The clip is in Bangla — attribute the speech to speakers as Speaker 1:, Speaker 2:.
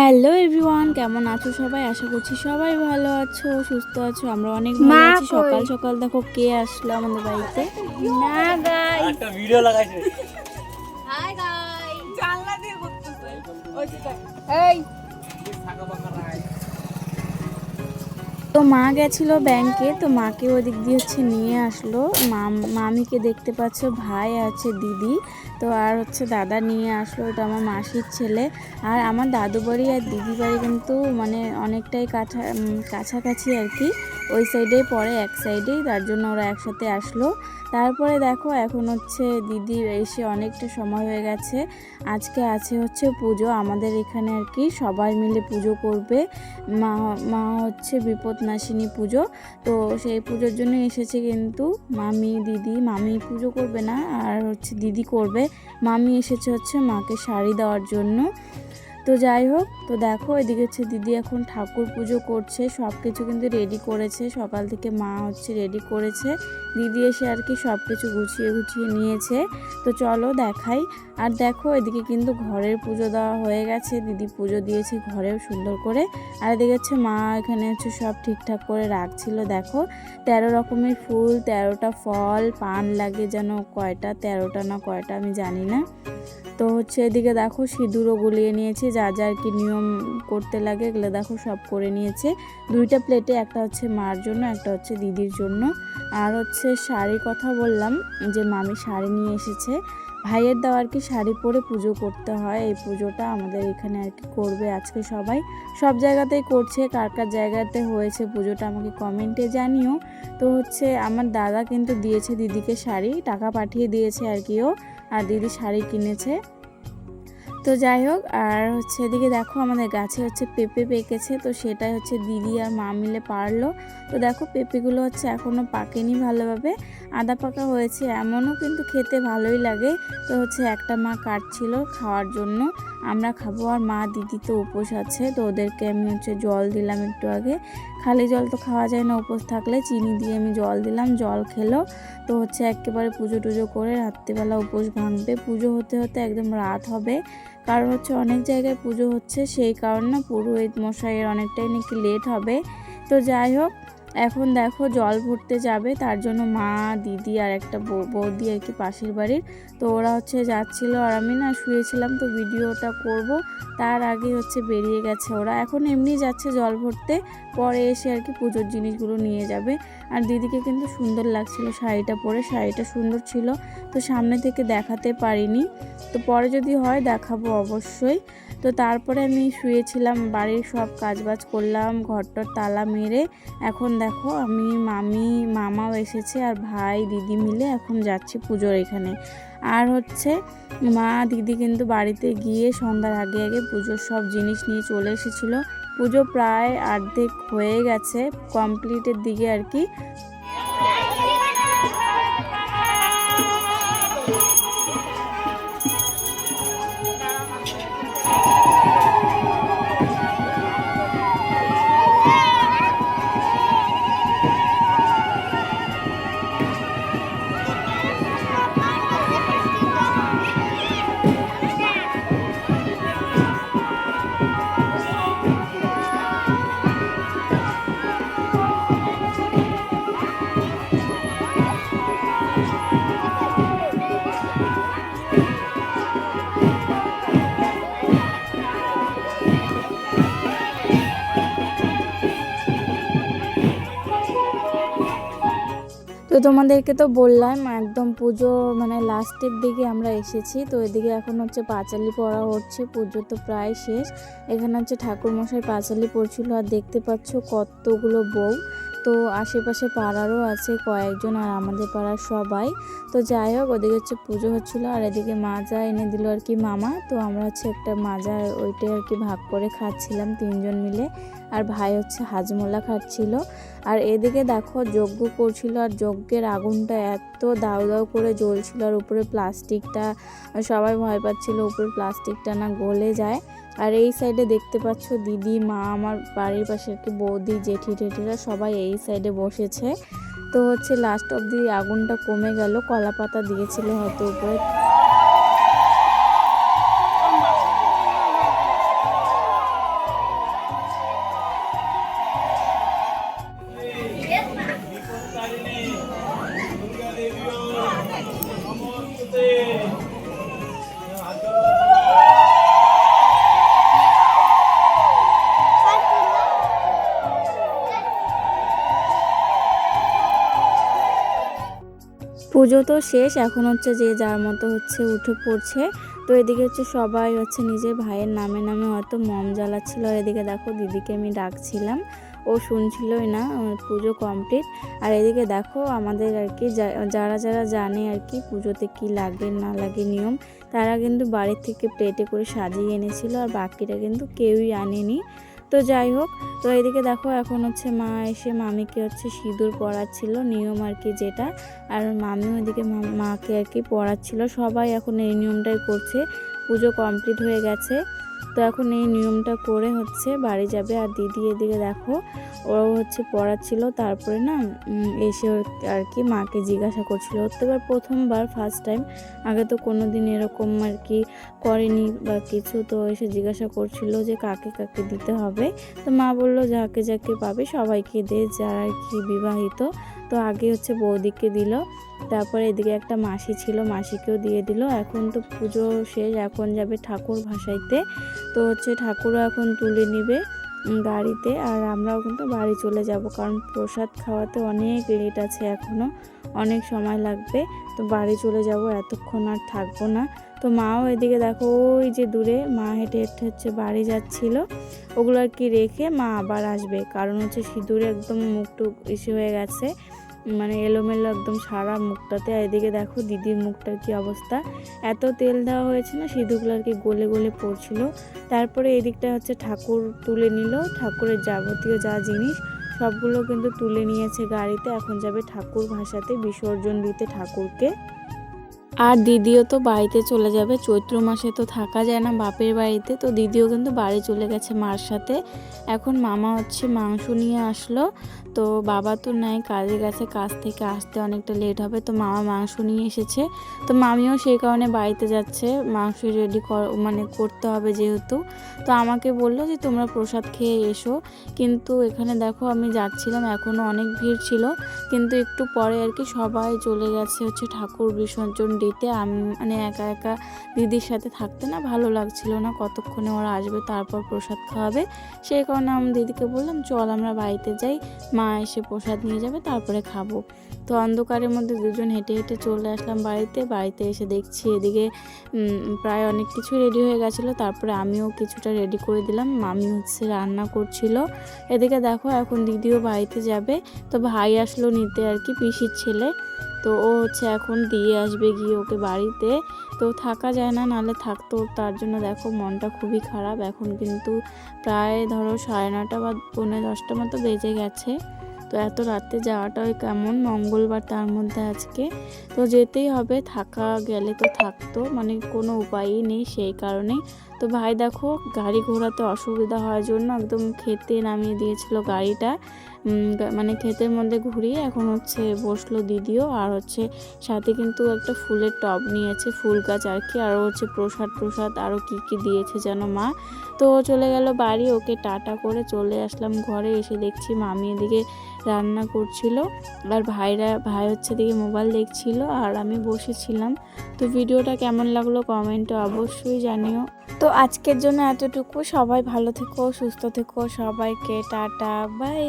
Speaker 1: হ্যালো এভরিওয়ান, কেমন আছো সবাই? আশা করছি সবাই ভালো আছো, সুস্থ আছো। আমরা অনেক ভালো আছি। সকাল সকাল দেখো কে আসলো আমাদের বাড়িতে।
Speaker 2: না গাইস,
Speaker 3: একটা ভিডিও লাগাইছে।
Speaker 2: হাই গাইস, জানলা দিয়ে ঘুরতেছে। ওই যে এই
Speaker 3: ফাঁকা ফাঁকা রাই।
Speaker 1: তো মা গেছিল ব্যাংকে, তো মাকে ওদিক দিয়ে নিয়ে আসলো। মামিকে দেখতে পাচ্ছ, ভাই আছে, দিদি তো আর দাদা নিয়ে আসলো। এটা আমার মাসির ছেলে। আর আমার দাদু বাড়ি আর দিদি বাড়ি কিন্তু মানে অনেকটাই কাছাকাছি আর কি। ওই সাইডেই পড়ে, এক সাইডেই, তার জন্য ওরা একসাথে আসলো। তারপরে দেখো এখন দিদি এসে অনেকটা সময় হয়ে গেছে। আজকে আছে পুজো আমাদের এখানে আর কি, সবাই মিলে পুজো করবে। মা বিপদনাশিনী পুজো, তো সেই পুজোর জন্য এসেছে। কিন্তু মামি পুজো করবে না, আর দিদি করবে। মামি এসেছে মাকে শাড়ি দেওয়ার জন্য। তো যাই হোক, তো দেখো এদিকে দিদি এখন ঠাকুর পুজো করছে, সব কিছু কিন্তু রেডি করেছে সকাল থেকে। মা রেডি করেছে, দিদি এসে আর কি সব কিছু গুছিয়ে নিয়েছে। তো চলো দেখাই। আর দেখো এদিকে কিন্তু ঘরের পুজো দেওয়া হয়ে গেছে, দিদি পুজো দিয়েছে ঘরেও সুন্দর করে। আর এদিকে মা এখানে সব ঠিকঠাক করে রাখছিল। দেখো 13 রকমের ফুল, 13টা ফল, পান লাগে যেন কয়টা, 13টা না কয়টা আমি জানি না। তো এদিকে দেখো সিঁদুরও গুলিয়ে নিয়েছে, যা যা আর কি নিয়ম করতে লাগে এগুলো দেখো সব করে নিয়েছে। 2টা প্লেটে, একটা মার জন্য, একটা দিদির জন্য। আর শাড়ির কথা বললাম যে মামি শাড়ি নিয়ে এসেছে। ভাইয়ের দেওয়া আর কি শাড়ি পরে পুজো করতে হয়। এই পুজোটা আমাদের এখানে আর কি করবে আজকে সবাই, সব জায়গাতেই করছে। কার কার জায়গাতে হয়েছে পুজোটা আমাকে কমেন্টে জানিও। তো আমার দাদা কিন্তু দিয়েছে দিদিকে শাড়ি, টাকা পাঠিয়ে দিয়েছে আর কি ও, আর দিদি শাড়ি কিনেছে। তো যাই হোক, আর এদিকে দেখো আমাদের গাছে পেঁপে পেকেছে, তো সেটাই দিদি আর মা মিলে পারলো। তো দেখো পেঁপেগুলো এখনও পাকেনি ভালোভাবে, আধা পাকা হয়েছে, এমনও কিন্তু খেতে ভালোই লাগে। তো একটা মা কাটছিল খাওয়ার জন্য, আমরা খাবো। আর মা দিদি তো উপোস আছে, তো ওদেরকে আমি জল দিলাম একটু আগে। খালি জল তো খাওয়া যায় না উপোস থাকলে, চিনি দিয়ে আমি জল দিলাম, জল খেলো। তো একেবারে পুজো টুজো করে রাত্রিবেলা উপোস ভাঙবে। পুজো হতে হতে একদম রাত হবে, কারণ অনেক জায়গায় পুজো হচ্ছে, সেই কারণে পুরোহিত মশাইয়ের অনেকটাই নাকি লেট হবে। তো যাই হোক, এখন দেখো জল ভরতে যাবে, তার জন্য মা, দিদি আর একটা বৌদি আর কি পাশের বাড়ির, তো ওরা যাচ্ছিল। আর আমি না শুয়েছিলাম, তো ভিডিওটা করব তার আগে বেরিয়ে গেছে ওরা। এখন এমনি যাচ্ছে জল ভরতে, পরে এসে আর কি পুজোর জিনিসগুলো নিয়ে যাবে। আর দিদিকে কিন্তু সুন্দর লাগছিল শাড়িটা পরে, শাড়িটা সুন্দর ছিল, তো সামনে থেকে দেখাতে পারিনি। তো পরে যদি হয় দেখাবো অবশ্যই। তো তারপরে আমি শুয়েছিলাম, বাড়ির সব কাজবাজ করলাম, ঘরটার তালা মেরে। এখন দেখো আমি, মামাও এসেছে, আর ভাই দিদি মিলে এখন যাচ্ছি পুজোর এখানে। আর মা দিদি কিন্তু বাড়িতে গিয়ে সন্ধ্যার আগে আগে পুজোর সব জিনিস নিয়ে চলে এসেছিলো। পুজো প্রায় অর্ধেক হয়ে গেছে, কমপ্লিটের দিকে আর কি। তো তোমাদেরকে তো বললাম একদম পুজো মানে লাস্টের দিকে আমরা এসেছি। তো এদিকে এখন পাঁচালি পড়া হচ্ছে, পুজো তো প্রায় শেষ। এখানে ঠাকুরমশাই পাঁচালি পড়ছিল, আর দেখতে পাচ্ছ কতগুলো বউ। তো আশেপাশে পাড়ারও আছে কয়েকজন, আর আমাদের পাড়ার সবাই। তো যাই হোক, ওদিকে পুজো হচ্ছিলো, আর এদিকে মাজা এনে দিল আর কি মামা। তো আমরা একটা মাজা ওইটাই আর কি ভাগ করে খাচ্ছিলাম 3জন মিলে। আর ভাই হাজমোলা খাচ্ছিল। আর এদিকে দেখো যজ্ঞ করছিল, আর যজ্ঞের আগুনটা এত দাউ দাউ করে জ্বলছিল, আর উপরে প্লাস্টিকটা, সবাই ভয় পাচ্ছিল উপরে প্লাস্টিকটা না গলে যায়। আর এই সাইডে দেখতে পাচ্ছ দিদি, মা, আমার বাড়ির পাশে আর কি বৌদি, জেঠি টেঠিরা সবাই এই সাইডে বসেছে। তো লাস্ট অবধি আগুনটা কমে গেল, কলা পাতা দিয়েছিল হয়তো উপরে। পুজো তো শেষ, এখন হচ্ছে যে যার মতো হচ্ছে উঠে পড়ছে। তো এদিকে হচ্ছে সবাই হচ্ছে নিজের ভাইয়ের নামে নামে হয়তো মম জ্বালাচ্ছিল। আর এদিকে দেখো দিদিকে আমি ডাকছিলাম, ও শুনছিলই না। পুজো কমপ্লিট। আর এদিকে দেখো আমাদের আর কি যারা যারা জানে আর কি পুজোতে কি লাগে না লাগে নিয়ম, তারা কিন্তু বাড়ির থেকে প্লেটে করে সাজিয়ে এনেছিল, আর বাকিটা কিন্তু কেউই আনেনি। তো যাই হোক, তো এদিকে দেখো এখন হচ্ছে মা এসে মামিকে হচ্ছে সিঁদুর পরাচ্ছিল, নিয়ম আর কি যেটা। আর মামিও এদিকে মাকে আর কি পরাচ্ছিল। সবাই এখন এই নিয়মটাই করছে। পুজো কমপ্লিট হয়ে গেছে, তো এখন এই নিয়মটা করে হচ্ছে বাড়ি যাবে। আর দিদি এদিকে দেখো ওরাও হচ্ছে পড়াচ্ছিল। তারপরে না এসে আর কি মাকে জিজ্ঞাসা করছিল, তো এবার প্রথমবার ফার্স্ট টাইম, আগে তো কোনো দিন এরকম আর কি করেনি বা কিছু। তো এসে জিজ্ঞাসা করছিল যে কাকে কাকে দিতে হবে। তো মা বললো যাকে যাকে পাবে সবাইকে দে, যারা আর কি বিবাহিত। তো আগে হচ্ছে বৌদিকে দিল, তারপরে এদিকে একটা মাসি ছিল, মাসিকেও দিয়ে দিল। এখন তো পুজো শেষ, এখন যাবে ঠাকুর ভাসাইতে। তো হচ্ছে ঠাকুরও এখন তুলে নিবে গাড়িতে, আর আমরাও কিন্তু বাড়ি চলে যাব, কারণ প্রসাদ খাওয়াতে অনেক লেট আছে, এখনও অনেক সময় লাগবে। তো বাড়ি চলে যাব, এতক্ষণ আর থাকবো না। তো মাও এদিকে দেখো ওই যে দূরে মা হেঁটে হেঁটে হচ্ছে বাড়ি যাচ্ছিল। ওগুলো আর কি রেখে মা আবার আসবে, কারণ হচ্ছে সিঁদুরে একদম মুখটুক ইসে হয়ে গেছে, মানে এলোমেলো একদম সারা মুখটাতে। আর এদিকে দেখো দিদির মুখটার কি অবস্থা, এত তেল দেওয়া হয়েছে না, সিঁদুরগুলো আর কি গলে গলে পড়ছিল। তারপরে এদিকটা হচ্ছে ঠাকুর তুলে নিল, ঠাকুরের যাবতীয় যা জিনিস সবগুলো কিন্তু তুলে নিয়েছে গাড়িতে। এখন যাবে ঠাকুর ভাসাতে, বিসর্জন দিতে ঠাকুরকে। আর দিদিও তো বাড়িতে চলে যাবে, চৈত্র মাসে তো থাকা যায় না বাপের বাড়িতে। তো দিদিও কিন্তু বাড়ি চলে গেছে মার সাথে। এখন মামা হচ্ছে মাংস নিয়ে আসলো, তো বাবা তো নাই, কাজে গেছে, কাজ থেকে আসতে অনেকটা লেট হবে। তো মামা মাংস নিয়ে এসেছে, তো মামিও সেই কারণে বাড়িতে যাচ্ছে, মাংস রেডি মানে করতে হবে যেহেতু। তো আমাকে বললো যে তোমরা প্রসাদ খেয়ে এসো, কিন্তু এখানে দেখো আমি যাচ্ছিলাম, এখনও অনেক ভিড় ছিল, কিন্তু একটু পরে আর কি সবাই চলে গেছে হচ্ছে ঠাকুর বিসর্জন দিতে। আমি মানে একা একা দিদির সাথে থাকতে না ভালো লাগছিল না, কতক্ষণে ওরা আসবে তারপর প্রসাদ খাওয়াবে। সেই কারণে আমি দিদিকে বললাম চল আমরা বাড়িতে যাই, মা এসে প্রসাদ নিয়ে যাবে তারপরে খাবো। তো অন্ধকারের মধ্যে দুজন হেঁটে হেঁটে চলে আসলাম বাড়িতে এসে দেখছি এদিকে প্রায় অনেক কিছু রেডি হয়ে গেছিলো। তারপরে আমিও কিছুটা রেডি করে দিলাম, মামি হচ্ছে রান্না করছিল। এদিকে দেখো এখন দিদিও বাড়িতে যাবে, তো ভাই আসলো নিতে আর কি, পিসির ছেলে। তো ও হচ্ছে এখন দিয়ে আসবে গিয়ে ওকে বাড়িতে। তো থাকা যায় না, নাহলে থাকতো, তার জন্য দেখো মনটা খুবই খারাপ। এখন কিন্তু প্রায় ধরো 9:30 বা 9:45 মতো বেজে গেছে। তো এত রাতে যাওয়াটাও কেমন, মঙ্গলবার তার মধ্যে আজকে, তো যেতেই হবে, থাকা গেলে তো থাকতো, মানে কোনো উপায়ই নেই সেই কারণে। তো ভাই দেখো গাড়ি ঘোড়াতে অসুবিধা হওয়ার জন্য একদম খেতে নামিয়ে দিয়েছিল গাড়িটা, মানে ক্ষেতের মধ্যে ঘুরিয়ে এখন হচ্ছে বসলো দিদিও। আর হচ্ছে সাথে কিন্তু একটা ফুলের টব নিয়েছে, ফুল গাছ আর কি, আর হচ্ছে প্রসাদ আরও কি দিয়েছে যেন মা। তো চলে গেল বাড়ি, ওকে টাটা করে চলে আসলাম ঘরে। এসে দেখছি মামি এদিকে রান্না করছিল, আর ভাই হচ্ছে দিকে মোবাইল দেখছিল, আর আমি বসেছিলাম। তো ভিডিওটা কেমন লাগলো কমেন্টে অবশ্যই জানিও। তো আজকের জন্য এতটুকু, সবাই ভালো থেকো, সুস্থ থেকো, সবাইকে টাটা বাই।